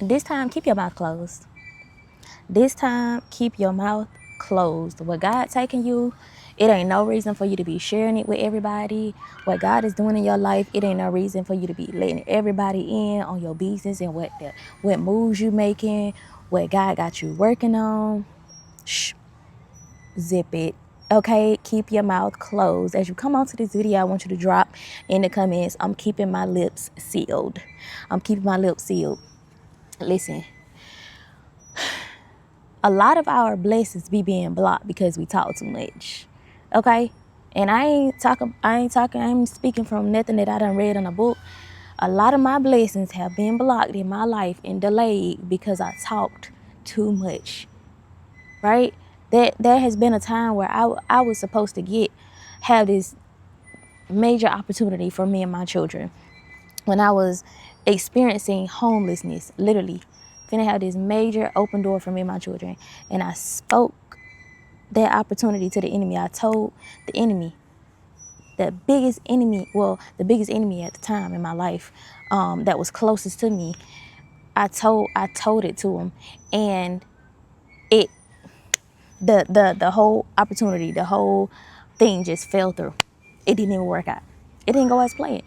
This time, keep your mouth closed. This time, keep your mouth closed. What God taking you, it ain't no reason for you to be sharing it with everybody. What God is doing in your life, it ain't no reason for you to be letting everybody in on your business and what moves you making, what God got you working on. Shh, zip it. Okay, keep your mouth closed. As you come onto this video, I want you to drop in the comments, I'm keeping my lips sealed. I'm keeping my lips sealed. Listen, a lot of our blessings be being blocked because we talk too much. Okay? And I ain't speaking from nothing that I done read in a book. A lot of my blessings have been blocked in my life and delayed because I talked too much. Right? There has been a time where I was supposed to have this major opportunity for me and my children. When I was experiencing homelessness, literally, finna have this major open door for me and my children. And I spoke that opportunity to the enemy. I told the enemy, the biggest enemy at the time in my life, that was closest to me, I told it to him, and the whole opportunity, the whole thing just fell through. It didn't even work out. It didn't go as planned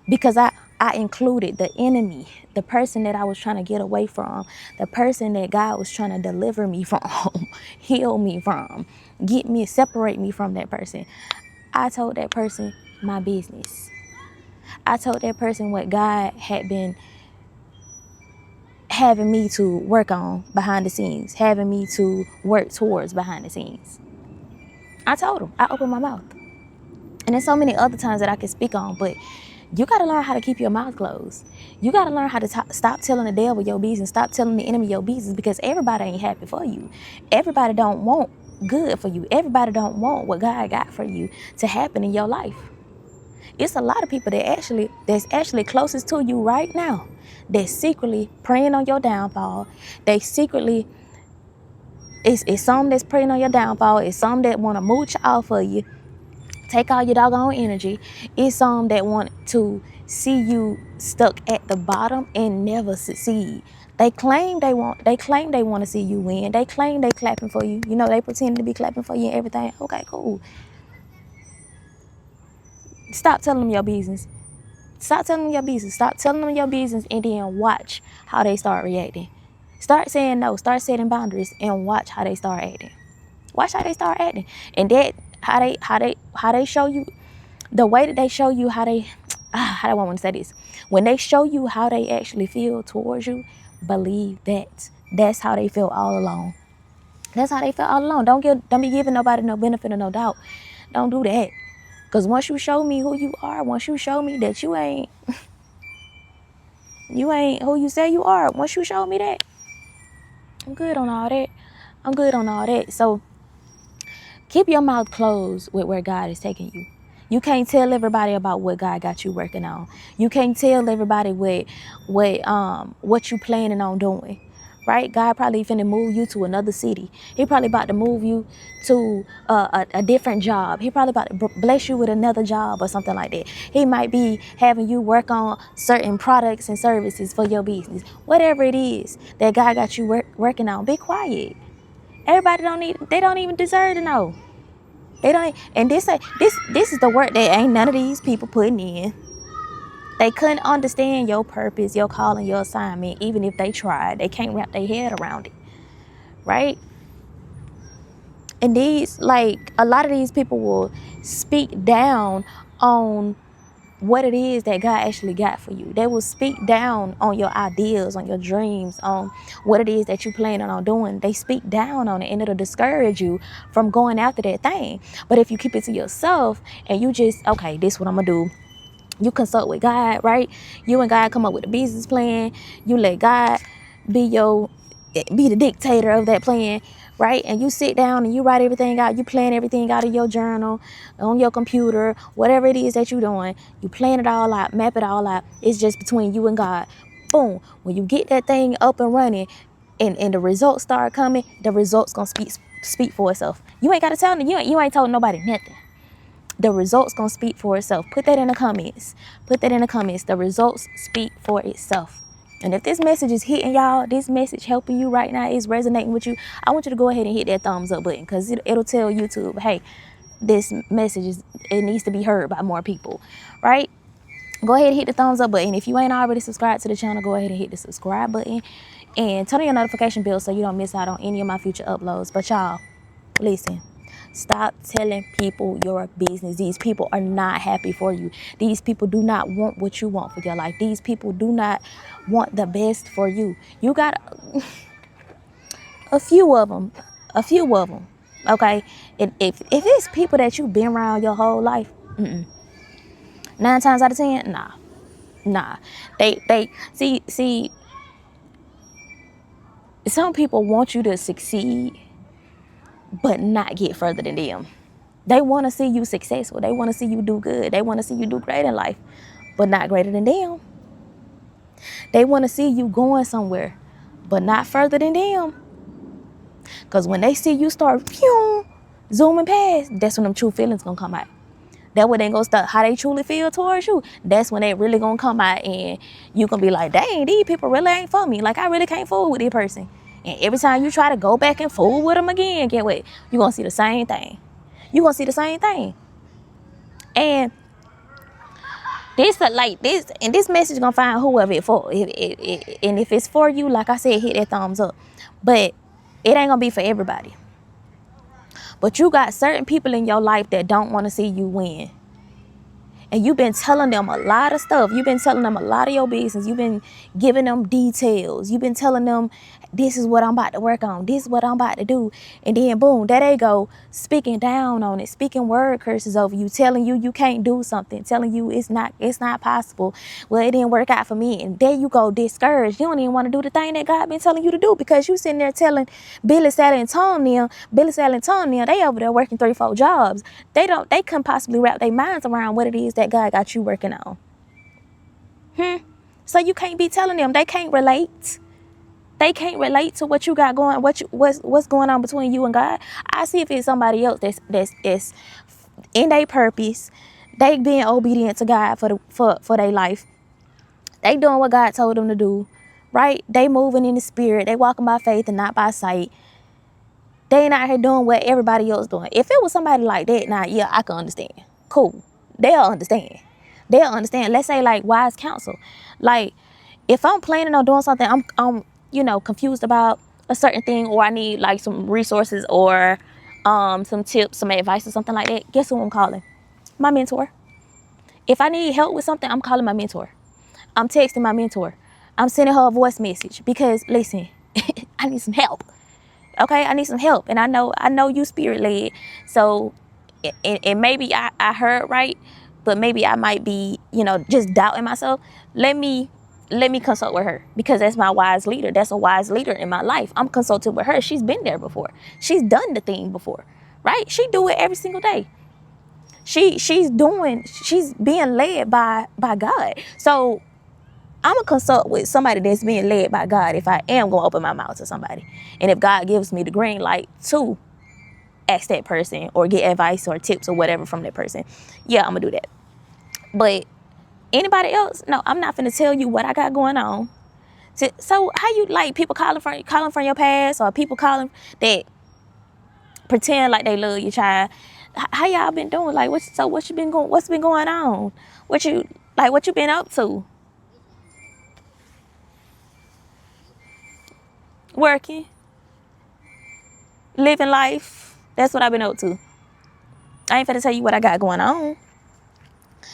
because I included the enemy, the person that I was trying to get away from, the person that God was trying to deliver me from, heal me from, separate me from that person. I told that person my business. I told that person what God had been having me to work on behind the scenes, having me to work towards behind the scenes. I told him. I opened my mouth. And there's so many other times that I can speak on, but you got to learn how to keep your mouth closed. You got to learn how to stop telling the devil your business, stop telling the enemy your business, because everybody ain't happy for you. Everybody don't want good for you. Everybody don't want what God got for you to happen in your life. It's a lot of people that's actually closest to you right now that's secretly praying on your downfall. They secretly, it's some that's praying on your downfall. It's some that want to mooch off of you, take all your doggone energy. It's some that want to see you stuck at the bottom and never succeed. They claim they want to see you win. They claim they clapping for you. You know, they pretend to be clapping for you and everything. Okay, cool. Stop telling them your business. Stop telling them your business. Stop telling them your business and then watch how they start reacting. Start saying no. Start setting boundaries and watch how they start acting. Watch how they start acting. And that how they show you, the way that they show you how do I want to say this? When they show you how they actually feel towards you, believe that. That's how they feel all along. That's how they feel all along. Don't be giving nobody no benefit or no doubt. Don't do that. Because once you show me who you are, once you show me that you ain't who you say you are, once you show me that, I'm good on all that. I'm good on all that. So keep your mouth closed with where God is taking you. You can't tell everybody about what God got you working on. You can't tell everybody what you planning on doing. Right? God probably finna move you to another city. He probably about to move you to a different job. He probably about to bless you with another job or something like that. He might be having you work on certain products and services for your business. Whatever it is that God got you working on, be quiet. Everybody they don't even deserve to know. They don't, and this is the work that ain't none of these people putting in. They couldn't understand your purpose, your calling, your assignment, even if they tried. They can't wrap their head around it, right? And a lot of these people will speak down on what it is that God actually got for you. They will speak down on your ideas, on your dreams, on what it is that you planning on doing. They speak down on it, and it'll discourage you from going after that thing. But if you keep it to yourself and you just, okay, this is what I'm gonna do. You consult with God, right? You and God come up with a business plan. You let God be the dictator of that plan, right? And you sit down and you write everything out. You plan everything out in your journal, on your computer, whatever it is that you're doing. You plan it all out, map it all out. It's just between you and God. Boom. When you get that thing up and running and the results start coming, the results gonna speak for itself. You ain't got to tell them. You ain't told nobody nothing. The results gonna speak for itself. Put that in the comments. Put that in the comments. The results speak for itself. And if this message is hitting y'all, this message helping you right now, is resonating with you, I want you to go ahead and hit that thumbs up button, because it'll tell YouTube, hey, this message it needs to be heard by more people, right? Go ahead and hit the thumbs up button. If you ain't already subscribed to the channel, go ahead and hit the subscribe button and turn on your notification bell so you don't miss out on any of my future uploads. But y'all, listen, stop telling people your business. These people are not happy for you. These people do not want what you want for your life. These people do not want the best for you. You got a few of them, okay? If it's people that you've been around your whole life, 9 times out of 10, nah. They see. Some people want you to succeed, but not get further than them. They want to see you successful. They want to see you do good. They want to see you do great in life, but not greater than them. They want to see you going somewhere, but not further than them. Because when they see you start zooming past, that's when them true feelings gonna come out. That when they gonna start how they truly feel towards you. That's when they really gonna come out, and you gonna be like, dang, these people really ain't for me. Like, I really can't fool with this person. And every time you try to go back and fool with them again, get what? You gonna see the same thing. You gonna see the same thing. And this message gonna find whoever it for. And if it's for you, like I said, hit that thumbs up. But it ain't gonna be for everybody. But you got certain people in your life that don't want to see you win. And you've been telling them a lot of stuff. You've been telling them a lot of your business. You've been giving them details. You've been telling them, this is what I'm about to work on. This is what I'm about to do. And then boom, there they go, speaking down on it, speaking word curses over you, telling you you can't do something, telling you it's not possible. Well, it didn't work out for me. And there you go, discouraged. You don't even want to do the thing that God been telling you to do, because you sitting there telling Billy, Sally, and Tom, they over there working 3-4 jobs. They couldn't possibly wrap their minds around what it is that God got you working on. So you can't be telling them. They can't relate. They can't relate to what you got going, what's going on between you and God. I see if it's somebody else that's in their purpose, they being obedient to God for their life. They doing what God told them to do, right? They moving in the spirit. They walking by faith and not by sight. They ain't out here doing what everybody else doing. If it was somebody like that, yeah, I can understand. Cool. They'll understand. Let's say like wise counsel. Like, if I'm planning on doing something, I'm confused about a certain thing, or I need like some resources or some tips, some advice or something like that, guess who I'm calling? My mentor. If I need help with something, I'm calling my mentor. I'm texting my mentor. I'm sending her a voice message, because listen, I need some help. Okay, I need some help. And I know you spirit led. So and maybe I heard right, but maybe I might be, just doubting myself. Let me consult with her, because that's my wise leader. That's a wise leader in my life. I'm consulting with her. She's been there before. She's done the thing before, right? She do it every single day. She's being led by God. So I'm gonna consult with somebody that's being led by God if I am gonna open my mouth to somebody. And if God gives me the green light to ask that person or get advice or tips or whatever from that person, yeah, I'm gonna do that. But anybody else, no, I'm not finna tell you what I got going on. So how you like people calling from your past, or people calling that pretend like they love your child? How y'all been doing? Like, what's been going on? What you been up to? Working, living life. That's what I've been up to. I ain't finna tell you what I got going on.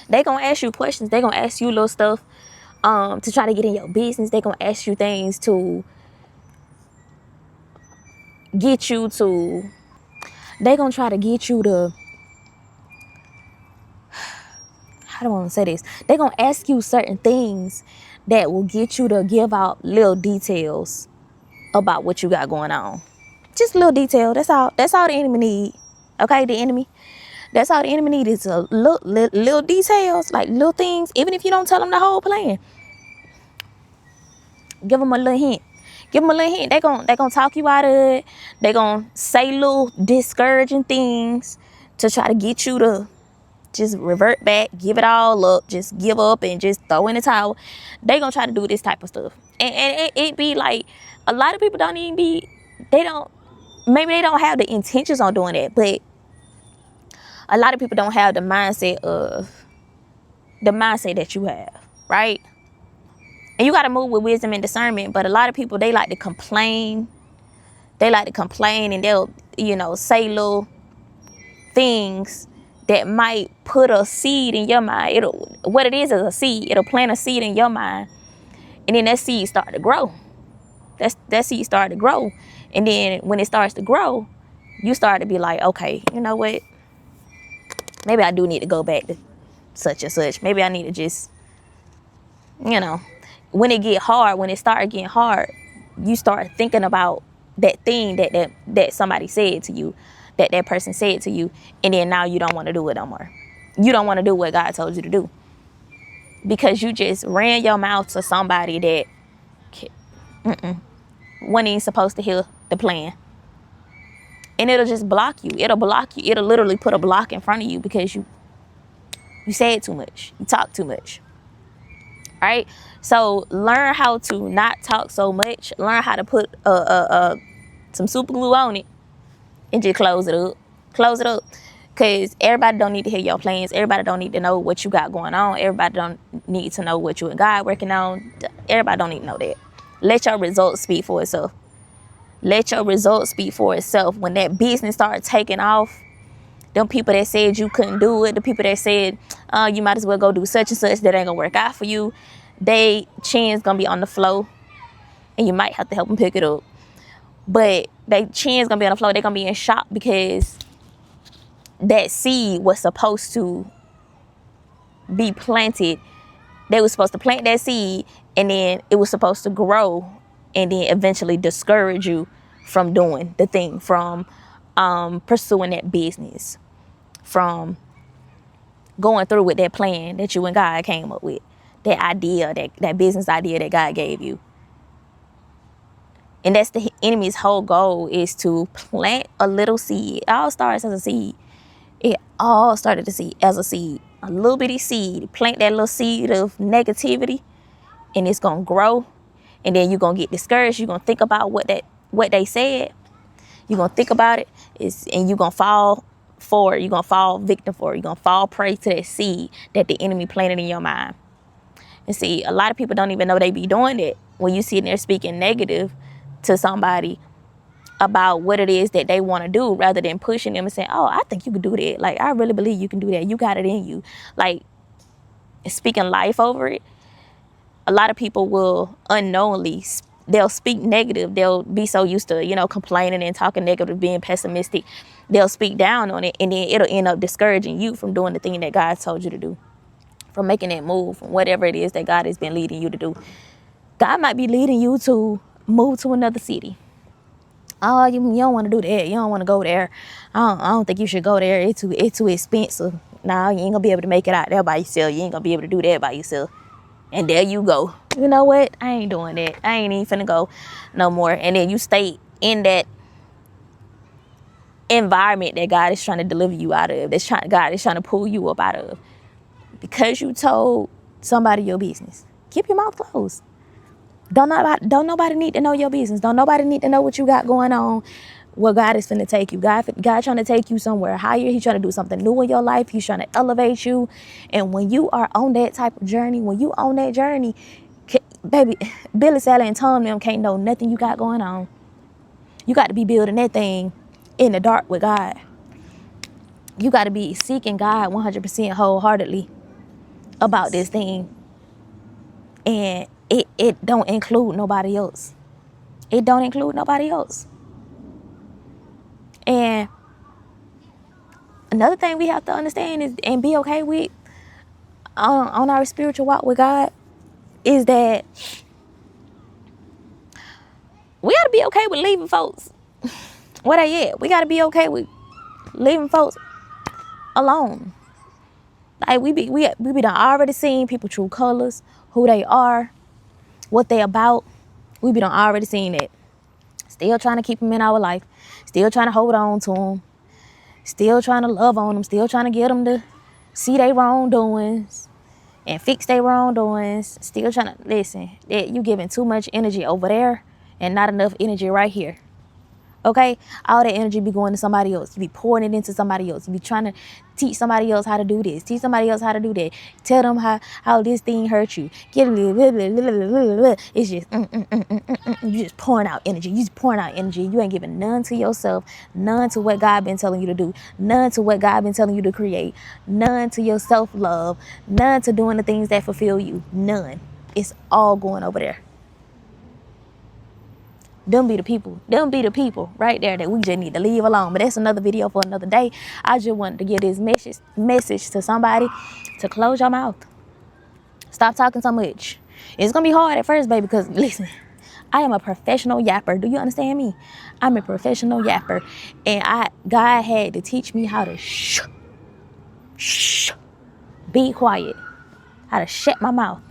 They gonna ask you questions. They gonna ask you little stuff to try to get in your business. They gonna ask you things to get you to. They gonna try to get you to. How do I want to say this? They gonna ask you certain things that will get you to give out little details about what you got going on. Just little detail. That's all the enemy need. Okay, the enemy. That's all the enemy need is a little details, like little things. Even if you don't tell them the whole plan, give them a little hint. Give them a little hint. They gonna talk you out of it. They gonna say little discouraging things to try to get you to just revert back, give it all up, just give up and just throw in the towel. They gonna try to do this type of stuff. And it be like, a lot of people don't even be, maybe they don't have the intentions on doing that, but a lot of people don't have the mindset that you have, right? And you got to move with wisdom and discernment. But a lot of people, they like to complain. They like to complain, and they'll, say little things that might put a seed in your mind. What it is a seed. It'll plant a seed in your mind, and then that seed start to grow. That seed start to grow. And then when it starts to grow, you start to be like, okay, you know what? Maybe I do need to go back to such and such. Maybe I need to just, when it get hard, when it start getting hard, you start thinking about that thing that somebody said to you, that person said to you, and then now you don't want to do it no more. You don't want to do what God told you to do, because you just ran your mouth to somebody that wasn't even supposed to hear the plan. And it'll just block you. It'll block you. It'll literally put a block in front of you because you said too much. You talk too much. Right? So learn how to not talk so much. Learn how to put some super glue on it and just close it up. Close it up. Because everybody don't need to hear your plans. Everybody don't need to know what you got going on. Everybody don't need to know what you and God working on. Everybody don't need to know that. Let your results speak for itself. Let your results speak for itself. When that business starts taking off, them people that said you couldn't do it, the people that said you might as well go do such and such, that ain't gonna work out for you, they chin's gonna be on the floor, and you might have to help them pick it up. But they chin's gonna be on the floor. They're gonna be in shock because that seed was supposed to be planted. They were supposed to plant that seed, and then it was supposed to grow, and then eventually discourage you from doing the thing, from pursuing that business, from going through with that plan that you and God came up with, that idea, that business idea that God gave you. And that's the enemy's whole goal, is to plant a little seed. It all starts as a seed. It all started as a seed, a little bitty seed. Plant that little seed of negativity, and it's gonna grow. And then you're going to get discouraged. You're going to think about what they said. You're going to think about it. And you're going to fall for it. You're going to fall victim for it. You're going to fall prey to that seed that the enemy planted in your mind. And see, a lot of people don't even know they be doing it. When you sit there speaking negative to somebody about what it is that they want to do, rather than pushing them and saying, oh, I think you can do that. Like, I really believe you can do that. You got it in you. Like, speaking life over it. A lot of people will unknowingly, they'll speak negative. They'll be so used to, complaining and talking negative, being pessimistic. They'll speak down on it, and then it'll end up discouraging you from doing the thing that God told you to do, from making that move, from whatever it is that God has been leading you to do. God might be leading you to move to another city. Oh, you don't want to do that. You don't want to go there. I don't think you should go there. It's too expensive. Nah, you ain't gonna be able to make it out there by yourself. You ain't gonna be able to do that by yourself. And there you go. You know what? I ain't doing that. I ain't even finna go no more. And then you stay in that environment that God is trying to deliver you out of. God is trying to pull you up out of. Because you told somebody your business. Keep your mouth closed. Don't nobody need to know your business. Don't nobody need to know what you got going on. Where God is finna take you. God trying to take you somewhere higher. He's trying to do something new in your life. He's trying to elevate you. And when you are on that type of journey, baby, Billy, Sally, and Tom them can't know nothing you got going on. You got to be building that thing in the dark with God. You got to be seeking God 100% wholeheartedly about this thing. And it don't include nobody else. It don't include nobody else. And another thing we have to understand is, and be okay with on our spiritual walk with God, is that we got to be okay with leaving folks where they at. We got to be okay with leaving folks alone. Like we be done already seen people true colors, who they are, what they about. We be done already seen that. Still trying to keep them in our life. Still trying to hold on to them. Still trying to love on them. Still trying to get them to see their wrongdoings and fix their wrongdoings, still trying to listen. That you giving too much energy over there and not enough energy right here. Okay, all that energy be going to somebody else. You be pouring it into somebody else. You be trying to teach somebody else how to do this, teach somebody else how to do that. Tell them how this thing hurt you. It's just you just pouring out energy. You just pouring out energy. You ain't giving none to yourself, none to what God been telling you to do, none to what God been telling you to create, none to your self-love, none to doing the things that fulfill you. None. It's all going over there. Them be the people right there that we just need to leave alone. But that's another video for another day. I just wanted to give this message to somebody to close your mouth. Stop talking so much. It's gonna be hard at first, baby, because listen, I am a professional yapper. Do you understand me? I'm a professional yapper, and God had to teach me how to be quiet, how to shut my mouth,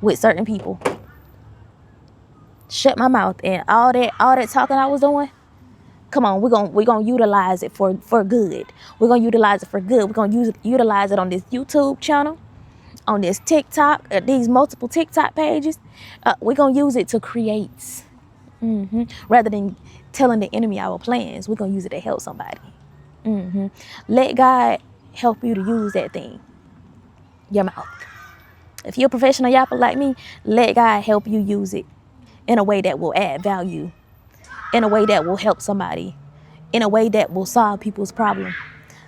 with certain people. Shut my mouth. And all that talking I was doing, come on, we're gonna utilize it for good. We're gonna utilize it for good. We're gonna utilize it on this YouTube channel, on this TikTok, these multiple TikTok pages. We're gonna use it to create. Rather than telling the enemy our plans, we're gonna use it to help somebody. Let God help you to use that thing, your mouth. If you're a professional yapper like me, let God help you use it in a way that will add value, in a way that will help somebody, in a way that will solve people's problem.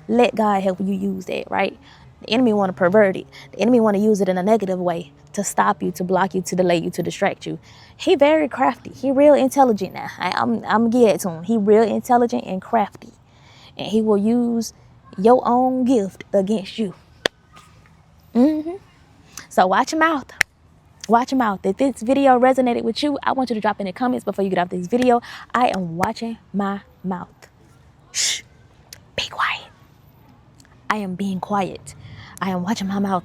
Let God help you use that, right? The enemy want to pervert it. The enemy want to use it in a negative way to stop you, to block you, to delay you, to distract you. He very crafty. He real intelligent now. I'm gonna give it to him. He real intelligent and crafty. And he will use your own gift against you. So watch your mouth. Watch your mouth. If this video resonated with you, I want you to drop in the comments before you get off this video. I am watching my mouth. Shh. Be quiet. I am being quiet. I am watching my mouth.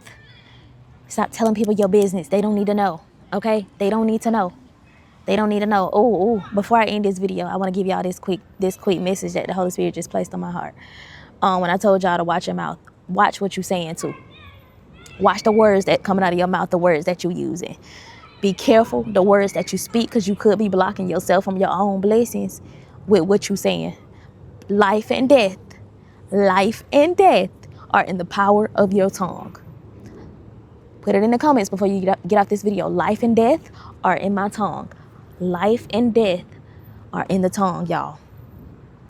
Stop telling people your business. They don't need to know. Okay? They don't need to know. They don't need to know. Oh, before I end this video, I want to give y'all this quick message that the Holy Spirit just placed on my heart. When I told y'all to watch your mouth, watch what you're saying too. Watch the words that coming out of your mouth, the words that you're using. Be careful the words that you speak, because you could be blocking yourself from your own blessings with what you're saying. Life and death are in the power of your tongue. Put it in the comments before you get off this video. Life and death are in my tongue. Life and death are in the tongue, y'all.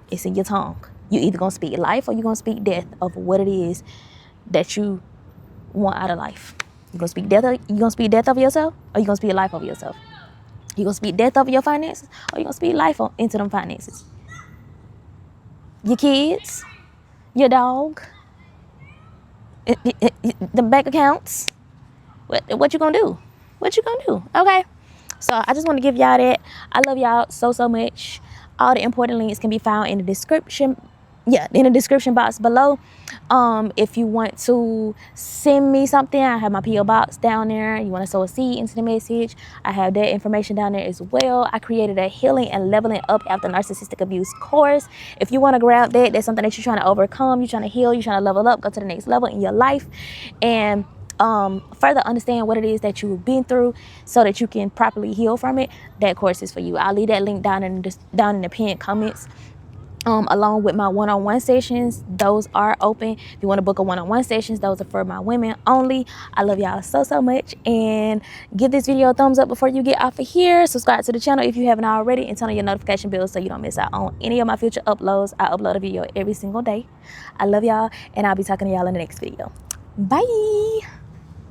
It's in your tongue. You either gonna speak life or you're gonna speak death of what it is that you want out of life. You gonna speak death of yourself, or you gonna speak life over yourself? You gonna speak death over your finances, or you gonna speak life into them finances? Your kids, your dog, the bank accounts. What you gonna do? What you gonna do? Okay. So I just want to give y'all that. I love y'all so much. All the important links can be found in the description. Yeah, in the description box below. If you want to send me something, I have my P.O. box down there. You want to sow a seed into the message, I have that information down there as well. I created a healing and leveling up after narcissistic abuse course. If you want to grab that, that's something that you're trying to overcome, you're trying to heal, you're trying to level up, go to the next level in your life, and further understand what it is that you've been through so that you can properly heal from it, that course is for you. I'll leave that link down in the pinned comments. Along with my one-on-one sessions, those are open. If you want to book a one-on-one sessions, those are for my women only. I love y'all so much, and give this video a thumbs up before you get off of here. Subscribe to the channel if you haven't already, and turn on your notification bell so you don't miss out on any of my future uploads. I upload a video every single day. I love y'all, and I'll be talking to y'all in the next video. Bye.